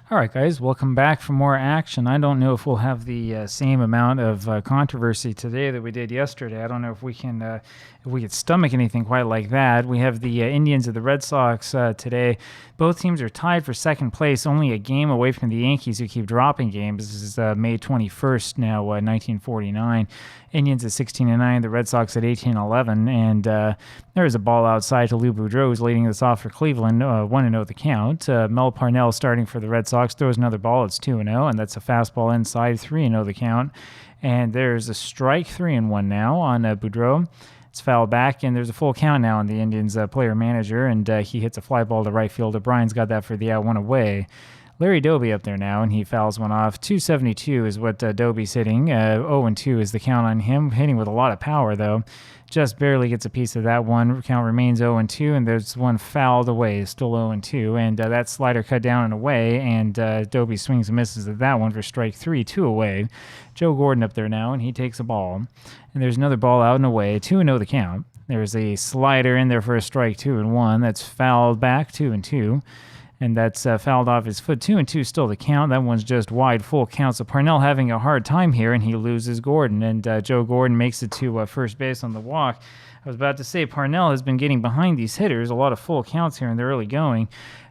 All right, guys, welcome back for more action. I don't know if we'll have the same amount of controversy today that we did yesterday. I don't know if we can stomach anything quite like that. We have the Indians and the Red Sox today. Both teams are tied for second place, only a game away from the Yankees, who keep dropping games. This is May 21st now, 1949. Indians at 16-9, the Red Sox at 18-11, and there is a ball outside to Lou Boudreau, who's leading this off for Cleveland, 1-0 the count. Mel Parnell starting for the Red Sox throws another ball. It's 2-0, and that's a fastball inside, 3-0 the count. And there's a strike, 3-1 now on Boudreau. It's fouled back, and there's a full count now on the Indians player manager, and he hits a fly ball to right field. O'Brien's got that for the out, one away. Larry Doby up there now, and he fouls one off. 272 is what Doby's hitting. 0-2 is the count on him, hitting with a lot of power, though. Just barely gets a piece of that one. Count remains 0-2, and there's one fouled away, still 0-2, and that slider cut down and away, and Doby swings and misses at that one for strike 3, 2 away. Joe Gordon up there now, and he takes a ball, and there's another ball out and away, 2-0 the count. There's a slider in there for a strike, 2-1. That's fouled back, 2-2. And that's fouled off his foot. 2-2 still the count. That one's just wide, full count. So Parnell having a hard time here, and he loses Gordon. And Joe Gordon makes it to first base on the walk. I was about to say Parnell has been getting behind these hitters. A lot of full counts here in the early going.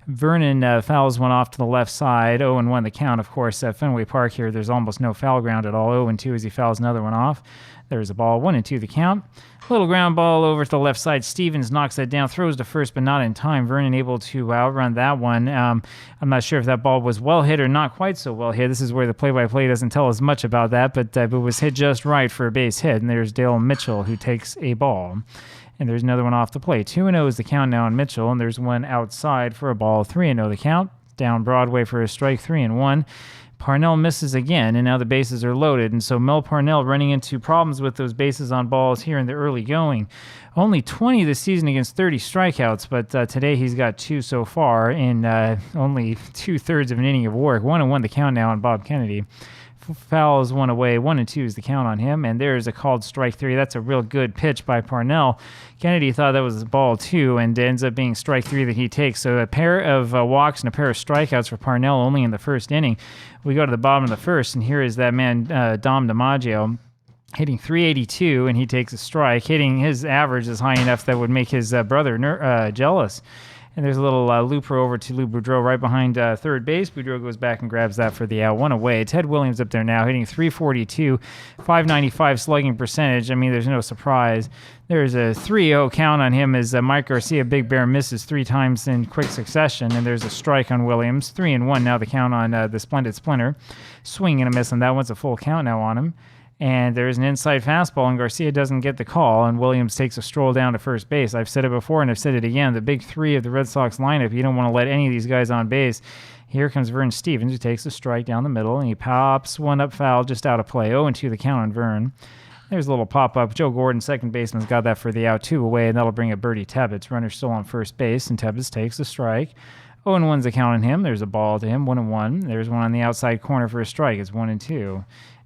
Vernon fouls one off to the left side. 0-1 the count, of course. At Fenway Park here, there's almost no foul ground at all. 0-2 as he fouls another one off. There's a ball, 1-2 the count. Little ground ball over to the left side. Stevens knocks that down, throws to first, but not in time. Vernon able to outrun that one. I'm not sure if that ball was well hit or not quite so well hit. This is where the play-by-play doesn't tell us much about that, but it was hit just right for a base hit. And there's Dale Mitchell, who takes a ball. And there's another one off the plate. 2-0 is the count now on Mitchell, and there's one outside for a ball. 3-0 the count. Down Broadway for a strike, 3-1. Parnell misses again, and now the bases are loaded, and so Mel Parnell running into problems with those bases on balls here in the early going. Only 20 this season against 30 strikeouts, but today he's got 2 so far in only 2/3 of an inning of work. 1-1 the count now on Bob Kennedy. Fouls one away. 1-2 is the count on him, and there's a called strike 3. That's a real good pitch by Parnell. Kennedy thought that was a ball 2, and ends up being strike 3 that he takes. So a pair of walks and a pair of strikeouts for Parnell only in the first inning. We go to the bottom of the first, and here is that man, Dom DiMaggio, hitting .382, and he takes a strike. Hitting his average is high enough that would make his brother jealous. And there's a little looper over to Lou Boudreau right behind third base. Boudreau goes back and grabs that for the out. One away. Ted Williams up there now hitting .342, .595 slugging percentage. I mean, there's no surprise. There's a 3-0 count on him as Mike Garcia, Big Bear, misses 3 times in quick succession. And there's a strike on Williams. 3-1 now the count on the Splendid Splinter. Swing and a miss on that. One's a full count now on him. And there's an inside fastball, and Garcia doesn't get the call, and Williams takes a stroll down to first base. I've said it before, and I've said it again. The big 3 of the Red Sox lineup, you don't want to let any of these guys on base. Here comes Vern Stevens, who takes a strike down the middle, and he pops one up foul just out of play. 0-2 the count on Vern. There's a little pop-up. Joe Gordon, second baseman's got that for the out, 2 away, and that'll bring up Bertie Tebbets. Runner still on first base, and Tebbets takes the strike. 0-1's the count on him. There's a ball to him, 1-1. There's one on the outside corner for a strike. It's 1-2.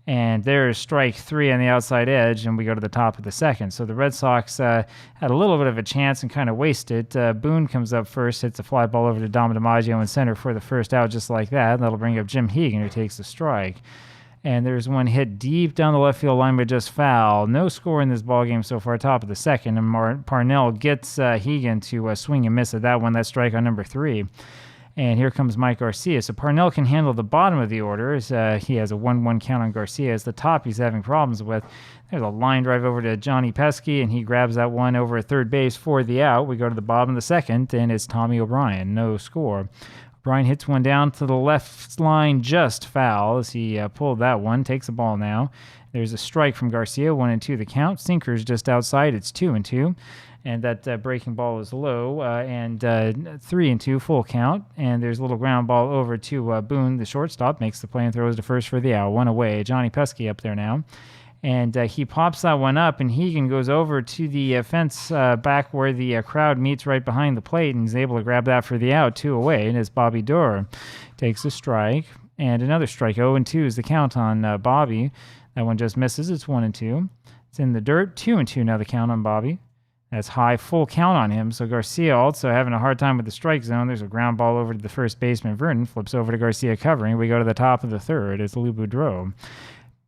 And there's strike 3 on the outside edge, and we go to the top of the second. So the Red Sox had a little bit of a chance and kind of wasted. Boone comes up first, hits a fly ball over to Dom DiMaggio in center for the first out, just like that. That'll bring up Jim Hegan, who takes the strike. And there's one hit deep down the left field line, but just foul. No score in this ballgame so far, top of the second. And Parnell gets Hegan to swing and miss at that one. That strike on number 3. And here comes Mike Garcia. So Parnell can handle the bottom of the order as he has a 1-1 count on Garcia. As the top he's having problems with. There's a line drive over to Johnny Pesky, and he grabs that one over at third base for the out. We go to the bottom of the second, and it's Tommy O'Brien. No score. O'Brien hits one down to the left line, just foul as he pulled that one. Takes a ball now. There's a strike from Garcia, 1-2 the count. Sinker's just outside. It's 2-2. And that breaking ball is low, and 3-2, full count. And there's a little ground ball over to Boone, the shortstop, makes the play and throws to first for the out. 1 away. Johnny Pesky up there now. And he pops that one up, and Hegan goes over to the fence back where the crowd meets right behind the plate, and is able to grab that for the out. 2 away. And it's Bobby Doerr takes a strike. And another strike. 0-2 is the count on Bobby. That one just misses. It's 1-2. It's in the dirt. 2-2 now the count on Bobby. That's high, full count on him. So Garcia also having a hard time with the strike zone. There's a ground ball over to the first baseman. Vernon flips over to Garcia covering. We go to the top of the third. It's Lou Boudreau.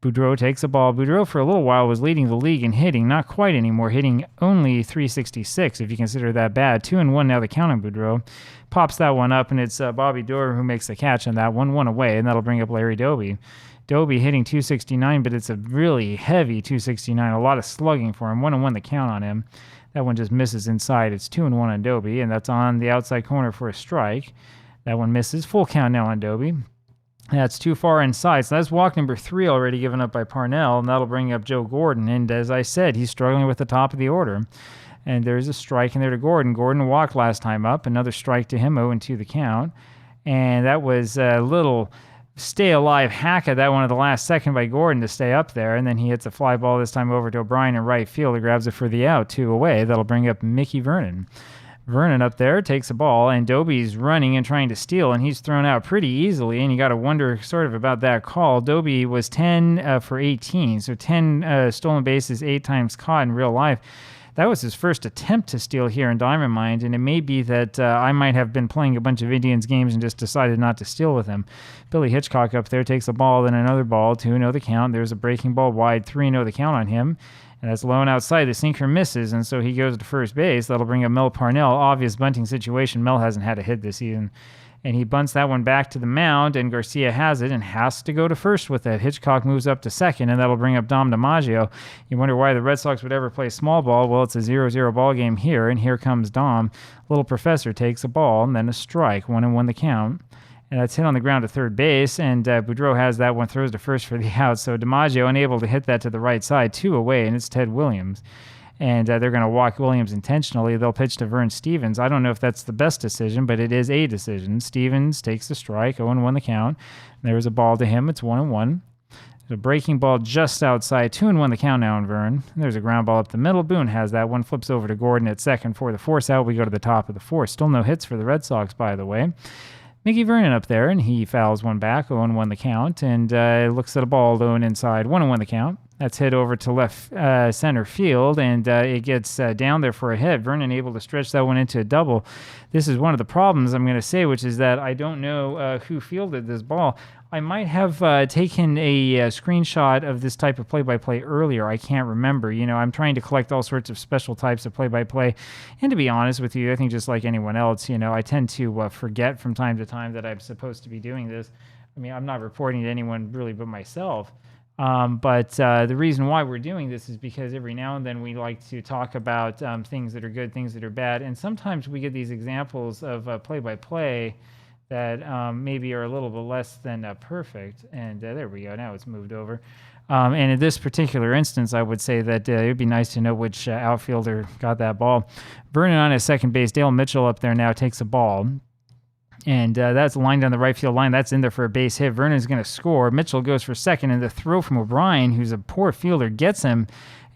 Boudreau takes a ball. Boudreau for a little while was leading the league in hitting. Not quite anymore. Hitting only 366 if you consider that bad. 2-1 now the count on Boudreau. Pops that one up, and it's Bobby Doerr who makes the catch on that one. One away, and that'll bring up Larry Doby. Doby hitting 269, but it's a really heavy 269. A lot of slugging for him. 1-1 the count on him. That one just misses inside. It's 2-1 on Doby, and that's on the outside corner for a strike. That one misses. Full count now on Doby. That's too far inside. So that's walk number 3 already given up by Parnell, and that'll bring up Joe Gordon. And as I said, he's struggling with the top of the order. And there's a strike in there to Gordon. Gordon walked last time up. Another strike to him, 0-2 the count. And that was a little stay alive hack at that one at the last second by Gordon to stay up there, and then he hits a fly ball this time over to O'Brien in right field. He grabs it for the out, 2 away. That'll bring up Mickey Vernon. Vernon up there takes a ball, and Doby's running and trying to steal, and he's thrown out pretty easily, and you got to wonder sort of about that call. Doby was 10 for 18, so 10 stolen bases, 8 times caught in real life. That was his first attempt to steal here in Diamond Mine, and it may be that I might have been playing a bunch of Indians games and just decided not to steal with him. Billy Hitchcock up there takes a ball, then another ball, 2-0 the count. There's a breaking ball wide, 3-0 the count on him. And that's low and outside. The sinker misses, and so he goes to first base. That'll bring up Mel Parnell. Obvious bunting situation. Mel hasn't had a hit this season. And he bunts that one back to the mound, and Garcia has it and has to go to first with it. Hitchcock moves up to second, and that'll bring up Dom DiMaggio. You wonder why the Red Sox would ever play small ball. Well, it's a 0-0 ball game here, and here comes Dom. Little Professor takes a ball, and then a strike. 1-1 the count. And that's hit on the ground to third base, and Boudreau has that one, throws to first for the out. So DiMaggio unable to hit that to the right side, 2 away, and it's Ted Williams. And they're going to walk Williams intentionally. They'll pitch to Vern Stevens. I don't know if that's the best decision, but it is a decision. Stevens takes the strike, 0-1 the count. There's a ball to him. It's 1-1. There's a breaking ball just outside, 2-1 the count now on Vern. There's a ground ball up the middle. Boone has that one, flips over to Gordon at second for the force out. We go to the top of the fourth. Still no hits for the Red Sox, by the way. Mickey Vernon up there, and he fouls one back, 0-1 the count, and looks at a ball low and inside, 1-1 the count. That's hit over to left center field, and it gets down there for a hit. Vernon able to stretch that one into a double. This is one of the problems I'm going to say, which is that I don't know who fielded this ball. I might have taken a screenshot of this type of play-by-play earlier. I can't remember. You know, I'm trying to collect all sorts of special types of play-by-play. And to be honest with you, I think just like anyone else, you know, I tend to forget from time to time that I'm supposed to be doing this. I mean, I'm not reporting to anyone really but myself. But the reason why we're doing this is because every now and then we like to talk about things that are good, things that are bad. And sometimes we get these examples of play-by-play that maybe are a little bit less than perfect. And there we go. Now it's moved over. And in this particular instance, I would say that it would be nice to know which outfielder got that ball. Vernon on his second base. Dale Mitchell up there now takes a ball. And that's lined down the right field line. That's in there for a base hit. Vernon's going to score. Mitchell goes for second, and the throw from O'Brien, who's a poor fielder, gets him,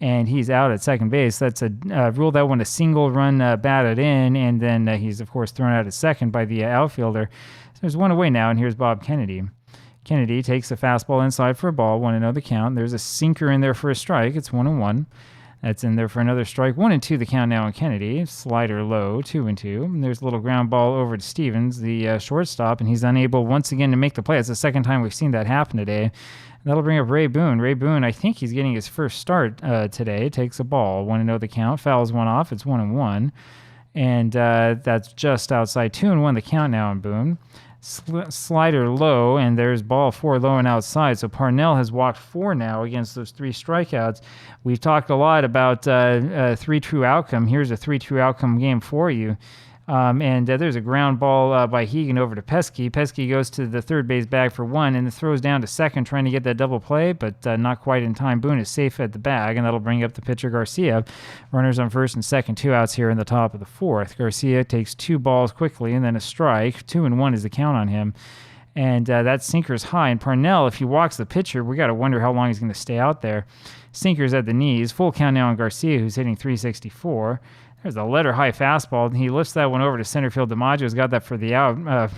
and he's out at second base. That's a rule that one a single run batted in, and then he's, of course, thrown out at second by the outfielder. So there's one away now, and here's Bob Kennedy. Kennedy takes a fastball inside for a ball, 1-0 the count. There's a sinker in there for a strike. It's 1-1. That's in there for another strike. 1-2 the count now on Kennedy. Slider low, 2-2. And there's a little ground ball over to Stevens, the shortstop, and he's unable once again to make the play. It's the second time we've seen that happen today. And that'll bring up Ray Boone. Ray Boone, I think he's getting his first start today. Takes a ball, 1-0 the count. Fouls one off. It's 1-1. And that's just outside. 2-1 the count now on Boone. Slider low, and there's ball 4 low and outside. So Parnell has walked 4 now against those 3 strikeouts. We've talked a lot about 3 true outcome. Here's a 3 true outcome game for you. And there's a ground ball by Hegan over to Pesky. Pesky goes to the third base bag for 1 and throws down to second trying to get that double play, but not quite in time. Boone is safe at the bag, and that'll bring up the pitcher Garcia. Runners on first and second, 2 outs here in the top of the fourth. Garcia takes 2 balls quickly and then a strike. 2-1 is the count on him. And that sinker's high. And Parnell, if he walks the pitcher, we got to wonder how long he's going to stay out there. Sinker's at the knees. Full count now on Garcia, who's hitting 364. There's a letter high fastball, and he lifts that one over to center field. DiMaggio's got that for the out.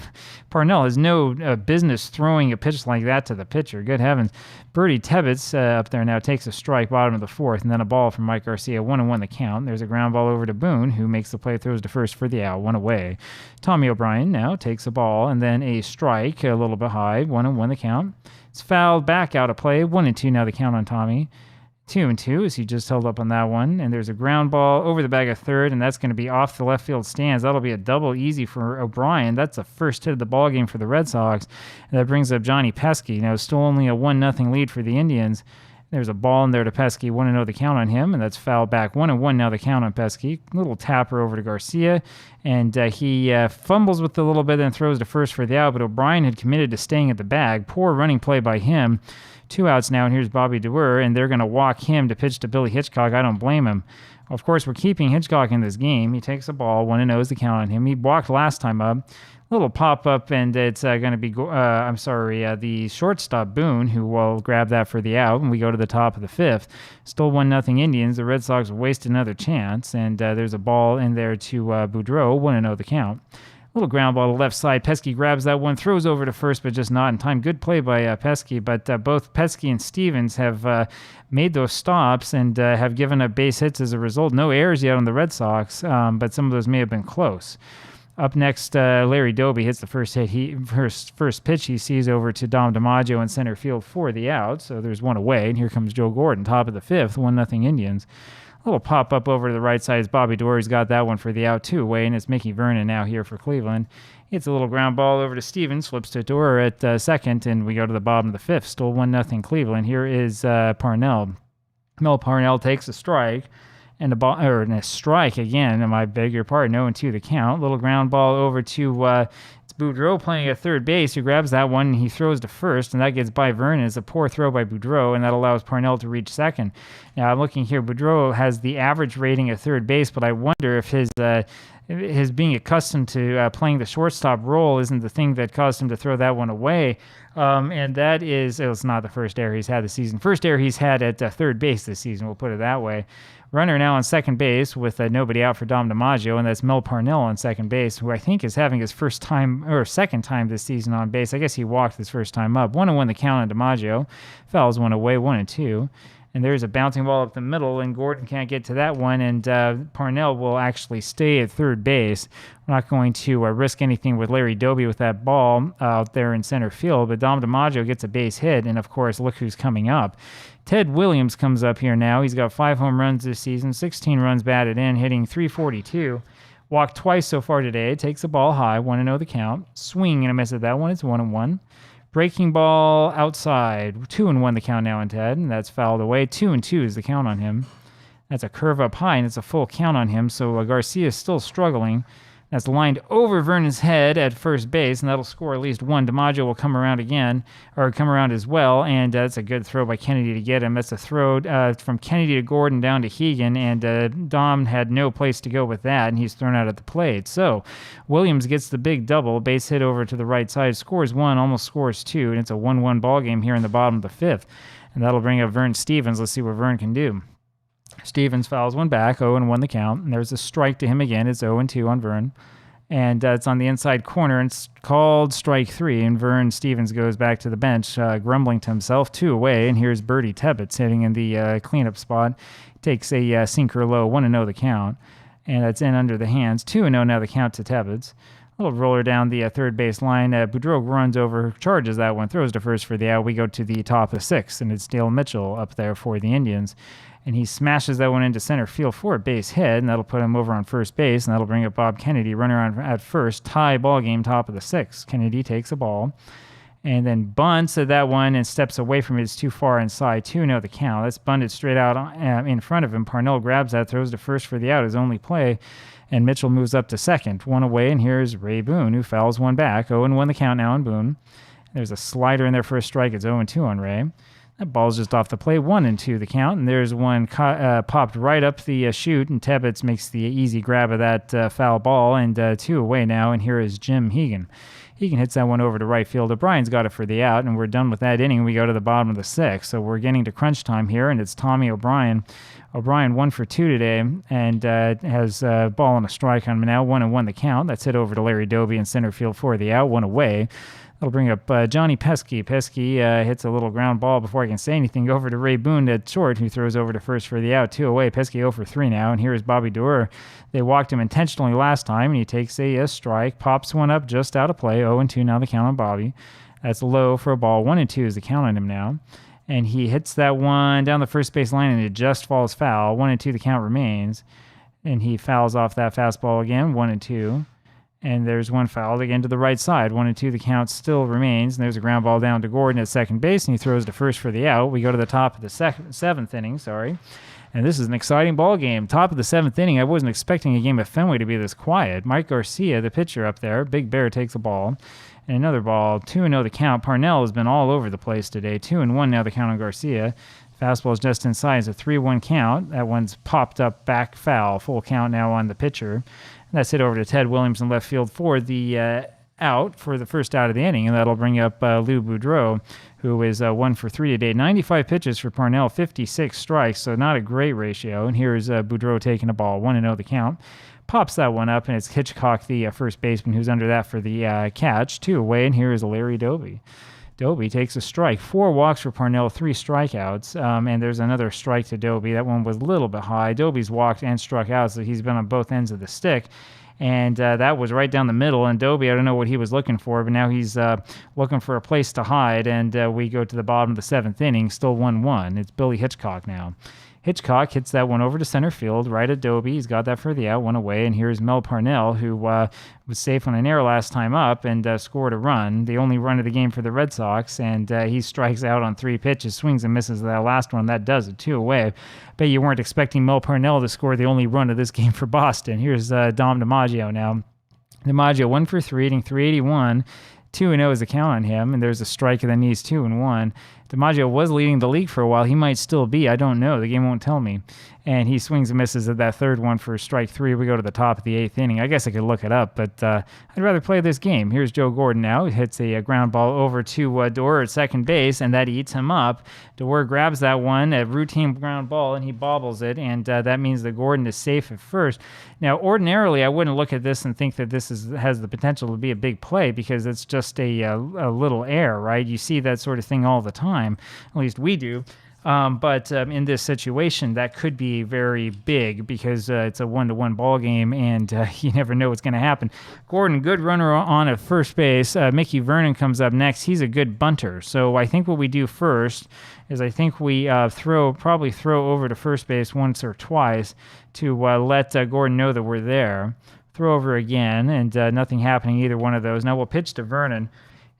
Parnell has no business throwing a pitch like that to the pitcher. Good heavens. Birdie Tebbets up there now takes a strike, bottom of the fourth, and then a ball from Mike Garcia. 1-1 the count. There's a ground ball over to Boone, who makes the play, throws to first for the out. One away. Tommy O'Brien now takes a ball, and then a strike, a little bit high. 1-1 the count. It's fouled back out of play. 1-2 now the count on Tommy. 2-2 as he just held up on that one. And there's a ground ball over the bag of third, and that's going to be off the left field stands. That'll be a double easy for O'Brien. That's the first hit of the ball game for the Red Sox. And that brings up Johnny Pesky. Now, still only a 1-0 lead for the Indians. There's a ball in there to Pesky. 1-0 the count on him, and that's fouled back. 1-1 now the count on Pesky. Little tapper over to Garcia, and he fumbles with a little bit and throws to first for the out, but O'Brien had committed to staying at the bag. Poor running play by him. 2 outs now, and here's Bobby Dewar, and they're going to walk him to pitch to Billy Hitchcock. I don't blame him. Of course, we're keeping Hitchcock in this game. He takes the ball. 1-0 is the count on him. He walked last time up. Little pop-up, and it's going to be, the shortstop, Boone, who will grab that for the out, and we go to the top of the fifth. Still 1-0 Indians. The Red Sox waste another chance, and there's a ball in there to Boudreau. 1-0 the count. Little ground ball to left side. Pesky grabs that one, throws over to first, but just not in time. Good play by Pesky, but both Pesky and Stevens have made those stops and have given up base hits as a result. No errors yet on the Red Sox, but some of those may have been close. Up next, Larry Doby hits the first hit. First pitch he sees over to Dom DiMaggio in center field for the out. So there's one away, and here comes Joe Gordon, top of the fifth, 1-0 Indians. A little pop up over to the right side as Bobby Dory's got that one for the out 2 away, and it's Mickey Vernon now here for Cleveland. Hits a little ground ball over to Stevens, flips to Dorer at second, and we go to the bottom of the fifth. Still 1-0 Cleveland. Here is Parnell. Mel Parnell takes a strike. And a strike again, and I beg your pardon, 0-2 the count. Little ground ball over to it's Boudreau playing at third base, who grabs that one, and he throws to first, and that gets by Vernon. It's a poor throw by Boudreau, and that allows Parnell to reach second. Now, I'm looking here. Boudreau has the average rating at third base, but I wonder if his being accustomed to playing the shortstop role isn't the thing that caused him to throw that one away. And that is, it's not the first error he's had this season. First error he's had at third base this season, we'll put it that way. Runner now on second base with nobody out for Dom DiMaggio, and that's Mel Parnell on second base, who I think is having his second time this season on base. I guess he walked his first time up. 1-1 the count on DiMaggio. Fouls one away, 1-2. And there's a bouncing ball up the middle, and Gordon can't get to that one, and Parnell will actually stay at third base. We're not going to risk anything with Larry Doby with that ball out there in center field, but Dom DiMaggio gets a base hit, and of course, look who's coming up. Ted Williams comes up here now. He's got 5 home runs this season, 16 runs batted in, hitting .342. Walked twice so far today. Takes the ball high, 1-0 the count. Swing and a miss at that one. It's 1-1. Breaking ball outside, 2-1 the count now on Ted, and that's fouled away. 2-2 is the count on him. That's a curve up high, and it's a full count on him, so Garcia is still struggling. That's lined over Vernon's head at first base, and that'll score at least one. DiMaggio will come around as well, and that's a good throw by Kennedy to get him. That's a throw from Kennedy to Gordon down to Hegan, and Dom had no place to go with that, and he's thrown out at the plate. So Williams gets the big double, base hit over to the right side, scores 1, almost scores 2, and it's a 1-1 ball game here in the bottom of the fifth. And that'll bring up Vern Stevens. Let's see what Vern can do. Stevens fouls one back, 0-1 the count, and there's a strike to him again. It's 0-2 on Vern, and it's on the inside corner, and it's called strike 3, and Vern Stevens goes back to the bench, grumbling to himself, 2 away, and here's Birdie Tebbets hitting in the cleanup spot. Takes a sinker low, 1-0 the count, and that's in under the hands. 2-0 now the count to Tebbets. Little roller down the third base line. Boudreau runs over, charges that one, throws to first for the out. We go to the top of 6, and it's Dale Mitchell up there for the Indians. And he smashes that one into center field for a base hit, and that'll put him over on first base, and that'll bring up Bob Kennedy, runner on at first, tie ball game, top of the 6th. Kennedy takes a ball, and then bunts at that one and steps away from it. It's too far inside. 2-0 the count. That's bunted straight out in front of him. Parnell grabs that, throws to first for the out, his only play, and Mitchell moves up to second. 1 away, and here's Ray Boone, who fouls one back. 0-1 the count now on Boone. There's a slider in there for a strike. It's 0-2 on Ray. That ball's just off the plate, 1-2 the count, and there's one popped right up the chute, and Tebbets makes the easy grab of that foul ball, and 2 away now, and here is Jim Hegan. Hegan hits that one over to right field. O'Brien's got it for the out, and we're done with that inning. We go to the bottom of the 6th, so we're getting to crunch time here, and it's Tommy O'Brien O'Brien 1 for 2 today and has a ball and a strike on him now. 1-1 the count. That's hit over to Larry Doby in center field for the out, 1 away. That'll bring up Johnny Pesky. Pesky hits a little ground ball before I can say anything over to Ray Boone at short, who throws over to first for the out. 2 away. Pesky 0 for 3 now. And here is Bobby Doerr. They walked him intentionally last time, and he takes a strike, pops one up just out of play. 0-2 now the count on Bobby. That's low for a ball. 1-2 is the count on him now. And he hits that one down the first base line, and it just falls foul. 1-2 the count remains. And he fouls off that fastball again. 1-2. And there's one fouled again to the right side. 1-2 the count still remains. And there's a ground ball down to Gordon at second base, and he throws to first for the out. We go to the top of the seventh inning, And this is an exciting ball game. Top of the seventh inning. I wasn't expecting a game at Fenway to be this quiet. Mike Garcia, the pitcher up there, Big Bear takes a ball. And another ball, 2-0 the count. Parnell has been all over the place today. 2-1 now the count on Garcia. Fastball is just inside. It's a 3-1 count. That one's popped up back foul. Full count now on the pitcher. And that's hit over to Ted Williams in left field for the out for the first out of the inning. And that'll bring up Lou Boudreau, who is 1 for 3 today. 95 pitches for Parnell, 56 strikes, so not a great ratio. And here's Boudreau taking a ball. 1-0 the count. Pops that one up, and it's Hitchcock, the first baseman, who's under that for the catch. 2 away, and here is Larry Doby. Doby takes a strike. 4 walks for Parnell, 3 strikeouts, and there's another strike to Doby. That one was a little bit high. Doby's walked and struck out, so he's been on both ends of the stick. And that was right down the middle. And Doby, I don't know what he was looking for, but now he's looking for a place to hide. And we go to the bottom of the seventh inning, still 1-1. It's Billy Hitchcock now. Hitchcock hits that one over to center field, right at Doby. He's got that for the out, 1 away. And here's Mel Parnell, who was safe on an error last time up and scored a run, the only run of the game for the Red Sox. And he strikes out on 3 pitches, swings and misses that last one. That does it, 2 away. Bet you weren't expecting Mel Parnell to score the only run of this game for Boston. Here's Dom DiMaggio now. DiMaggio 1 for 3, hitting 381. 2-0 is the count on him, and there's a strike and then he's 2-1. DiMaggio was leading the league for a while. He might still be. I don't know. The game won't tell me. And he swings and misses at that third one for strike 3. We go to the top of the 8th inning. I guess I could look it up, but I'd rather play this game. Here's Joe Gordon now. He hits a ground ball over to Doerr at second base, and that eats him up. Doerr grabs that one, a routine ground ball, and he bobbles it, and that means that Gordon is safe at first. Now, ordinarily, I wouldn't look at this and think that this has the potential to be a big play because it's just a little error, right? You see that sort of thing all the time. At least we do. But in this situation, that could be very big because it's a 1-1 ball game, and you never know what's going to happen. Gordon, good runner on at first base. Mickey Vernon comes up next. He's a good bunter. So I think what we do first is I think we probably throw over to first base once or twice to let Gordon know that we're there. Throw over again, and nothing happening either one of those. Now we'll pitch to Vernon.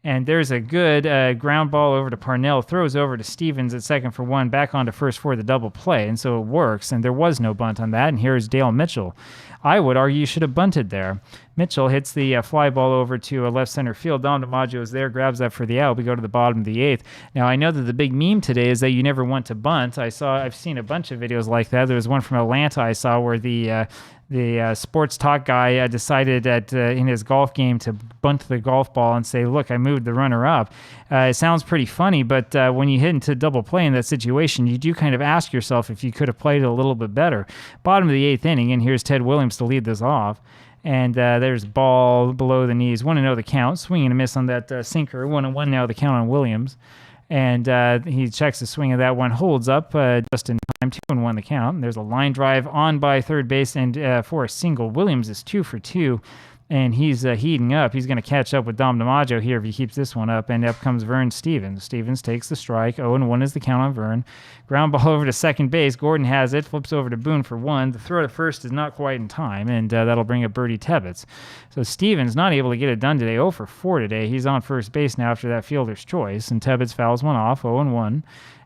And there's a good ground ball over to Parnell, throws over to Stevens at second for 1, back onto first for the double play. And so it works, and there was no bunt on that. And here's Dale Mitchell. I would argue you should have bunted there. Mitchell hits the fly ball over to left center field. Dom DiMaggio is there, grabs that for the out. We go to the bottom of the 8th. Now, I know that the big meme today is that you never want to bunt. I've seen a bunch of videos like that. There was one from Atlanta I saw where the sports talk guy decided that in his golf game to bunt the golf ball and say, look, I moved the runner up. It sounds pretty funny, but when you hit into double play in that situation, you do kind of ask yourself if you could have played it a little bit better. Bottom of the 8th inning, and here's Ted Williams to lead this off. And there's ball below the knees. 1-0 the count. Swing and a miss on that sinker. 1-1 now the count on Williams. And he checks the swing of that one. Holds up just in time. 2-1 the count. And there's a line drive on by third base and for a single. Williams is 2 for 2. And he's heating up. He's going to catch up with Dom DiMaggio here if he keeps this one up. And up comes Vern Stevens. Stevens takes the strike. 0-1 is the count on Vern. Ground ball over to second base. Gordon has it. Flips over to Boone for 1. The throw to first is not quite in time. And that'll bring up Bertie Tebbetts. So Stevens not able to get it done today. 0 for 4 today. He's on first base now after that fielder's choice. And Tebbetts fouls one off. 0-1.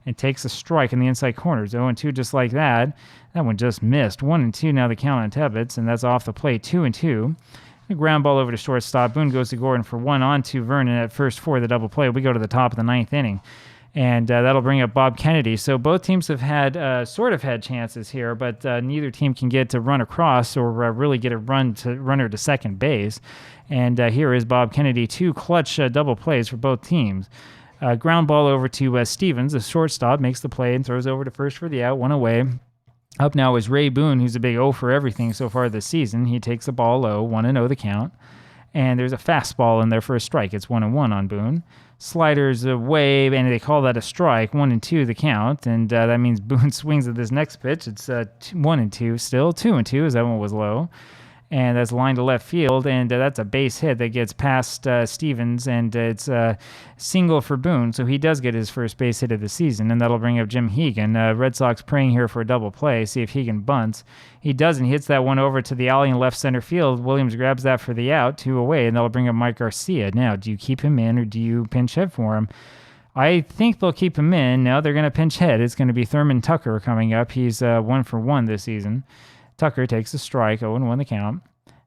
And takes a strike in the inside corners. 0-2 just like that. That one just missed. 1-2 now the count on Tebbetts. And that's off the plate. 2-2. A ground ball over to shortstop. Boone goes to Gordon for 1 on to Vernon at first for the double play. We go to the top of the 9th inning. And that'll bring up Bob Kennedy. So both teams have had sort of had chances here, but neither team can get to run across or really get a runner to second base. And here is Bob Kennedy. 2 clutch double plays for both teams. Ground ball over to Stevens. The shortstop makes the play and throws over to first for the out. 1 away. Up now is Ray Boone, who's a big O for everything so far this season. He takes the ball low, 1-0 the count. And there's a fastball in there for a strike. It's 1-1 on Boone. Sliders away, and they call that a strike. 1-2 the count, and that means Boone swings at this next pitch. It's 1-2 still. 2-2 is that one was low, and that's line to left field, and that's a base hit that gets past Stevens, and it's a single for Boone, so he does get his first base hit of the season, and that'll bring up Jim Hegan. Red Sox praying here for a double play, see if Hegan bunts. He doesn't. He hits that one over to the alley in left center field. Williams grabs that for the out, 2 away, and that'll bring up Mike Garcia. Now, do you keep him in, or do you pinch hit for him? I think they'll keep him in. Now they're going to pinch hit. It's going to be Thurman Tucker coming up. He's 1 for 1 this season. Tucker takes a strike, 0-1 the count.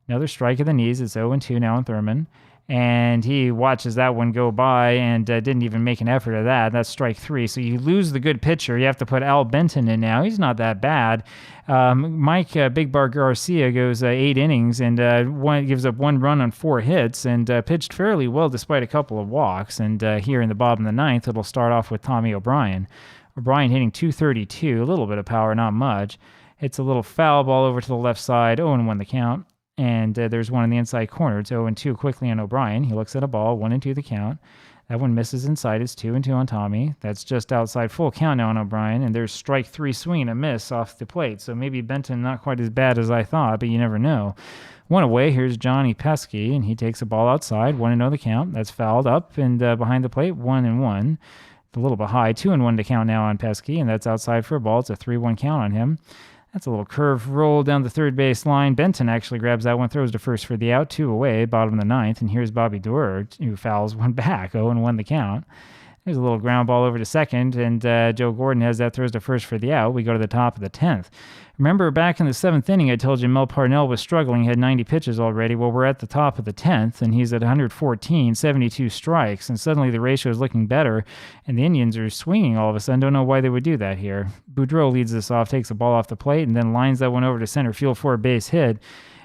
Another strike at the knees. It's 0-2 now on Thurman. And he watches that one go by and didn't even make an effort of that. That's strike 3. So you lose the good pitcher. You have to put Al Benton in now. He's not that bad. Mike Big Bar Garcia goes 8 innings and gives up 1 run on 4 hits and pitched fairly well despite a couple of walks. And here in the bottom of the 9th, it'll start off with Tommy O'Brien. O'Brien hitting 232, a little bit of power, not much. Hits a little foul ball over to the left side, 0-1 the count. And there's one in the inside corner. It's 0-2 quickly on O'Brien. He looks at a ball, 1-2 the count. That one misses inside. It's 2-2 on Tommy. That's just outside full count now on O'Brien. And there's strike 3 swing and a miss off the plate. So maybe Benton not quite as bad as I thought, but you never know. 1 away, here's Johnny Pesky, and he takes a ball outside, 1-0 the count. That's fouled up and behind the plate, 1-1. A little bit high, 2-1 to count now on Pesky, and that's outside for a ball. It's a 3-1 count on him. That's a little curve roll down the third base line. Benton actually grabs that one, throws to first for the out, 2 away, bottom of the 9th. And here's Bobby Doerr, who fouls one back, 0-1 the count. There's a little ground ball over to second, and Joe Gordon has that, throws to first for the out. We go to the top of the 10th. Remember back in the 7th inning, I told you Mel Parnell was struggling, had 90 pitches already. Well, we're at the top of the 10th, and he's at 114, 72 strikes, and suddenly the ratio is looking better, and the Indians are swinging all of a sudden. Don't know why they would do that here. Boudreau leads this off, takes the ball off the plate, and then lines that one over to center field for a base hit,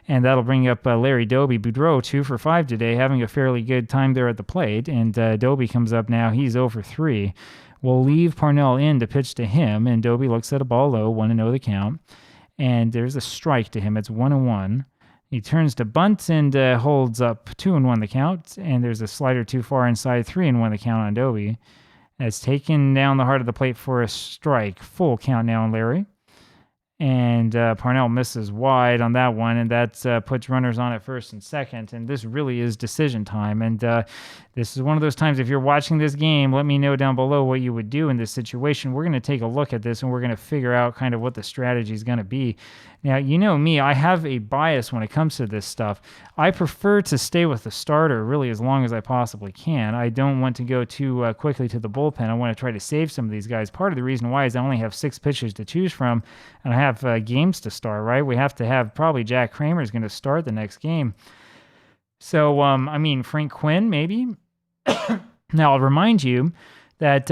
and that'll bring up Larry Doby. Boudreau, 2 for 5 today, having a fairly good time there at the plate, and Doby comes up now. He's 0 for 3. We'll leave Parnell in to pitch to him, and Doby looks at a ball low, 1-0 the count. And there's a strike to him. It's 1-1. He turns to bunt and holds up 2-1 the count. And there's a slider too far inside, 3-1 the count on Doby. That's taken down the heart of the plate for a strike. Full count now on Larry. And Parnell misses wide on that one, and that puts runners on at first and second. And this really is decision time. And this is one of those times, if you're watching this game, let me know down below what you would do in this situation. We're going to take a look at this, and we're going to figure out kind of what the strategy is going to be. Now, you know me, I have a bias when it comes to this stuff. I prefer to stay with the starter really as long as I possibly can. I don't want to go too quickly to the bullpen. I want to try to save some of these guys. Part of the reason why is I only have 6 pitchers to choose from, and I have games to start, right? We have to have probably Jack Kramer is going to start the next game. So, I mean, Frank Quinn, maybe. Now, I'll remind you that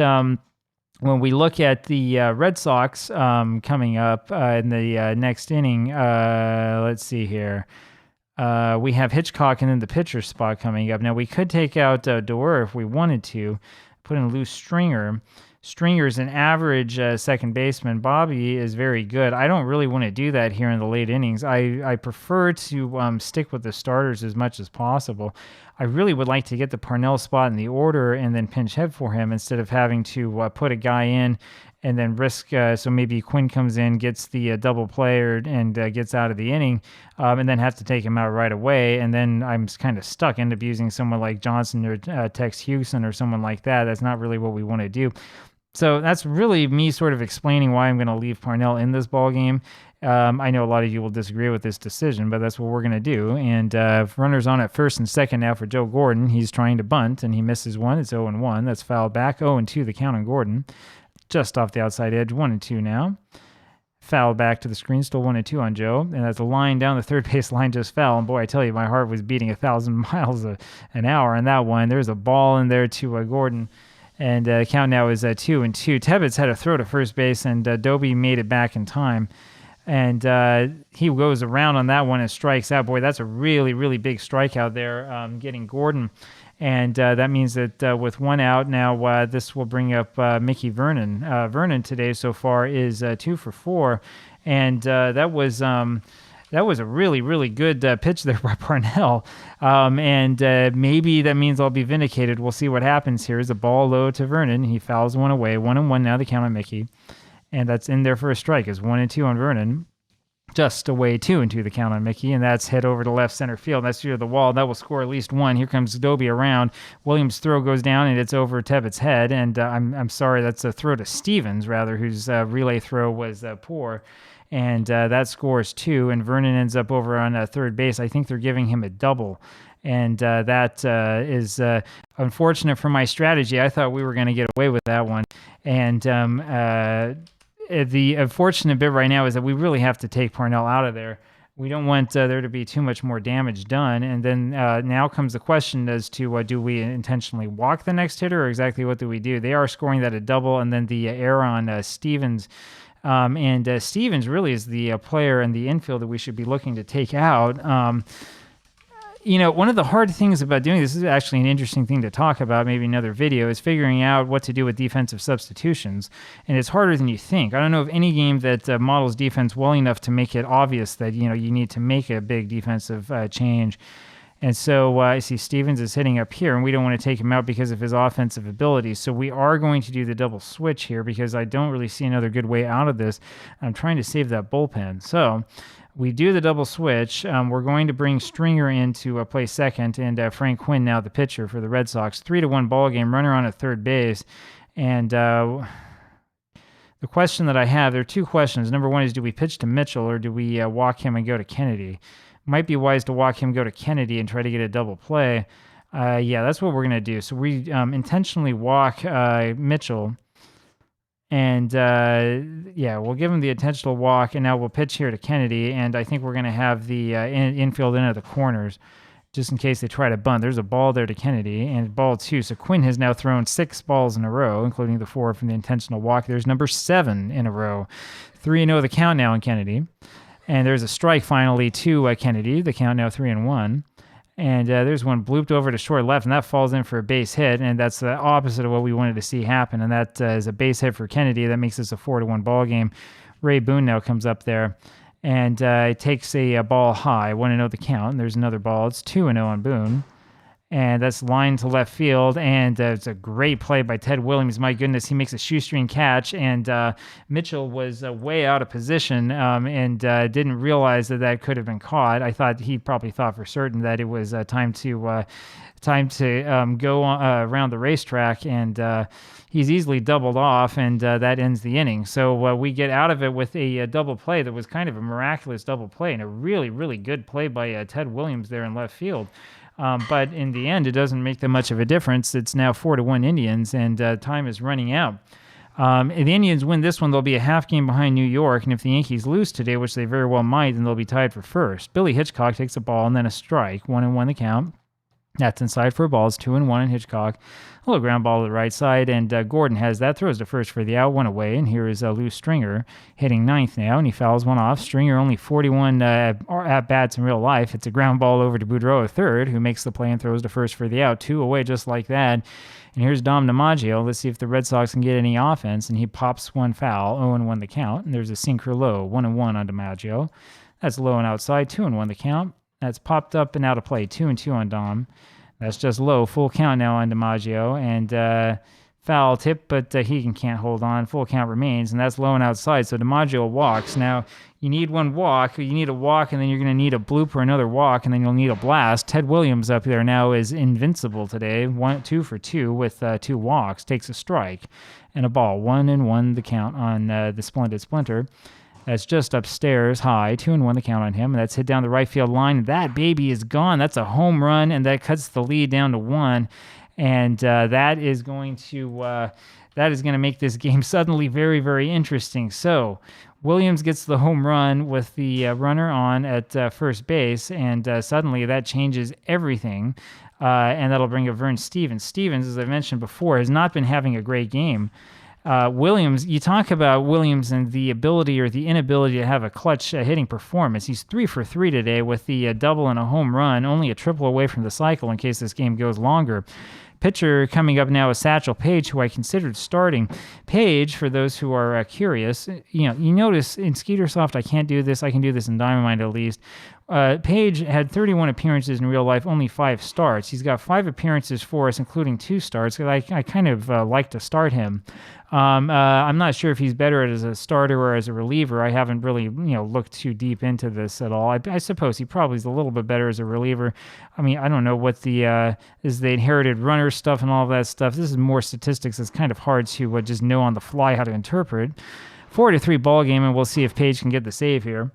when we look at the Red Sox coming up in the next inning, let's see here. We have Hitchcock and then the pitcher spot coming up. Now, we could take out Doerr if we wanted to, put in Lou Stringer. Stringer's an average second baseman. Bobby is very good. I don't really want to do that here in the late innings. I prefer to stick with the starters as much as possible. I really would like to get the Parnell spot in the order and then pinch hit for him instead of having to put a guy in and then risk, so maybe Quinn comes in, gets the double play and gets out of the inning, and then have to take him out right away, and then I'm kind of stuck, end up using someone like Johnson or Tex Houston or someone like that. That's not really what we want to do. So that's really me sort of explaining why I'm going to leave Parnell in this ball game. I know a lot of you will disagree with this decision, but that's what we're going to do. And runners on at first and second now for Joe Gordon. He's trying to bunt, and he misses one. It's 0-1. That's fouled back. 0-2 the count on Gordon. Just off the outside edge, 1-2 now. Foul back to the screen, still 1-2 on Joe. And that's a line down the third base line, just foul. And boy, I tell you, my heart was beating 1,000 miles an hour on that one. There's a ball in there to Gordon. And count now is 2-2. Tebbets had a throw to first base, and Doby made it back in time. And he goes around on that one and strikes out. Boy, that's a really, really big strikeout there, getting Gordon. And that means that with one out now, this will bring up Mickey Vernon. Vernon today so far is 2 for 4. and that was a really, really good pitch there by Parnell. And maybe that means I'll be vindicated. We'll see what happens here. Is a ball low to Vernon. He fouls one away. 1-1 now, the count on Mickey. And that's in there for a strike. Is 1-2 on Vernon. Just away 2-2 the count on Mickey. And that's hit over to left center field. That's through the wall. That will score at least one. Here comes Dobie around. Williams' throw goes down, and it's over Tebbett's head. And I'm sorry, that's a throw to Stevens, rather, whose relay throw was poor. And that scores 2, and Vernon ends up over on third base. I think they're giving him a double, and that is unfortunate for my strategy. I thought we were going to get away with that one, and the unfortunate bit right now is that we really have to take Parnell out of there. We don't want there to be too much more damage done, and then now comes the question as to do we intentionally walk the next hitter, or exactly what do we do? They are scoring that a double, and then the error on Stevens. And Stevens really is the player in the infield that we should be looking to take out. One of the hard things about doing this is actually an interesting thing to talk about, maybe another video, is figuring out what to do with defensive substitutions. And it's harder than you think. I don't know of any game that models defense well enough to make it obvious that, you need to make a big defensive change. And so I see Stevens is hitting up here, and we don't want to take him out because of his offensive abilities. So we are going to do the double switch here because I don't really see another good way out of this. I'm trying to save that bullpen. So we do the double switch. We're going to bring Stringer in to play second, and Frank Quinn now the pitcher for the Red Sox. 3-1 ball game, runner on at third base. And the question that I have, there are two questions. Number one is, do we pitch to Mitchell, or do we walk him and go to Kennedy? Might be wise to walk him, go to Kennedy, and try to get a double play. Yeah, that's what we're going to do. So we intentionally walk Mitchell. And, we'll give him the intentional walk, and now we'll pitch here to Kennedy. And I think we're going to have the infield in at the corners just in case they try to bunt. There's a ball there to Kennedy, and ball 2. So Quinn has now thrown 6 balls in a row, including the 4 from the intentional walk. There's number 7 in a row. 3-0 the count now on Kennedy. And there's a strike finally to Kennedy. The count now 3-1. And there's one blooped over to short left, and that falls in for a base hit. And that's the opposite of what we wanted to see happen. And that is a base hit for Kennedy. That makes this a 4-1 ball game. Ray Boone now comes up there and takes a ball high. 1-0 the count. And there's another ball. It's 2-0 on Boone. And that's lined to left field, and it's a great play by Ted Williams. My goodness, he makes a shoestring catch, and Mitchell was way out of position and didn't realize that could have been caught. I thought he probably thought for certain that it was time to go around the racetrack, and he's easily doubled off, and that ends the inning. So we get out of it with a double play that was kind of a miraculous double play, and a really, really good play by Ted Williams there in left field. But in the end, it doesn't make that much of a difference. It's now 4-1 Indians, and time is running out. If the Indians win this one, they'll be a half game behind New York, and if the Yankees lose today, which they very well might, then they'll be tied for first. Billy Hitchcock takes a ball and then a strike. 1-1 the count. That's inside for a ball. It's 2-1 in Hitchcock. A little ground ball to the right side, and Gordon has that. Throws to first for the out, one away, and here is Lou Stringer hitting ninth now, and he fouls one off. Stringer only 41 at-bats in real life. It's a ground ball over to Boudreau at third, who makes the play and throws to first for the out. 2 away just like that. And here's Dom DiMaggio. Let's see if the Red Sox can get any offense, and he pops one foul. 0-1 the count, and there's a sinker low. 1-1 on DiMaggio. That's low and outside. 2-1 the count. That's popped up and out of play. 2-2 on Dom. That's just low. Full count now on DiMaggio. And foul tip, but he can't hold on. Full count remains, and that's low and outside. So DiMaggio walks. Now, you need one walk. You need a walk, and then you're going to need a bloop or another walk, and then you'll need a blast. Ted Williams up there now is invincible today. 2 for 2 with 2 walks. Takes a strike and a ball. 1-1 the count on the Splendid Splinter. That's just upstairs high. 2-1 the count on him. And that's hit down the right field line. That baby is gone. That's a home run, and that cuts the lead down to 1. And that is going to make this game suddenly very, very interesting. So Williams gets the home run with the runner on at first base, and suddenly that changes everything. And that'll bring up Vern Stevens. Stevens, as I mentioned before, has not been having a great game. Williams, you talk about Williams and the ability or the inability to have a clutch hitting performance. He's 3 for 3 today with the double and a home run, only a triple away from the cycle in case this game goes longer. Pitcher coming up now is Satchel Paige, who I considered starting. Paige, for those who are curious, you notice in Skeetersoft I can't do this. I can do this in Diamond at least. Paige had 31 appearances in real life, only 5 starts. He's got 5 appearances for us, including 2 starts. I kind of like to start him. I'm not sure if he's better as a starter or as a reliever. I haven't really, looked too deep into this at all. I suppose he probably is a little bit better as a reliever. I mean, I don't know what is the inherited runner stuff and all of that stuff. This is more statistics. It's kind of hard to just know on the fly how to interpret. 4-3 ball game, and we'll see if Paige can get the save here.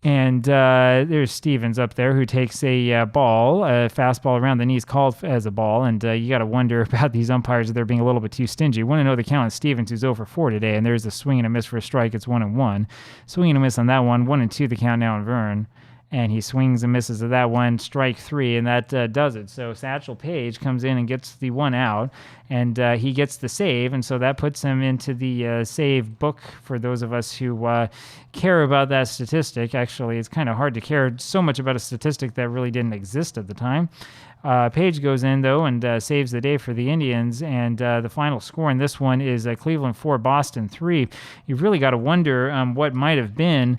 And there's Stevens up there who takes a fastball around the knees called as a ball. And you got to wonder about these umpires. They're being a little bit too stingy. You want to know the count on Stevens, who's 0 for 4 today. And there's a swing and a miss for a strike. It's 1-1. Swing and a miss on that one. 1-2 the count now on Vern. And he swings and misses at that one, strike 3, and that does it. So Satchel Paige comes in and gets the 1 out, and he gets the save, and so that puts him into the save book for those of us who care about that statistic. Actually, it's kind of hard to care so much about a statistic that really didn't exist at the time. Paige goes in, though, and saves the day for the Indians, and the final score in this one is Cleveland 4, Boston 3. You've really got to wonder what might have been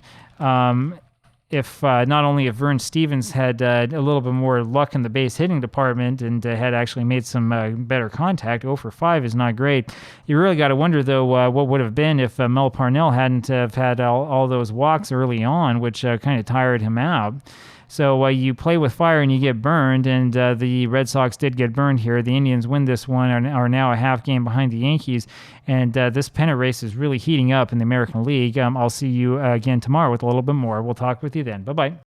if not only if Vern Stevens had a little bit more luck in the base hitting department and had actually made some better contact. 0 for 5 is not great. You really got to wonder, though, what would have been if Mel Parnell hadn't have had all those walks early on, which kind of tired him out. So you play with fire and you get burned, and the Red Sox did get burned here. The Indians win this one and are now a half game behind the Yankees, and this pennant race is really heating up in the American League. I'll see you again tomorrow with a little bit more. We'll talk with you then. Bye-bye.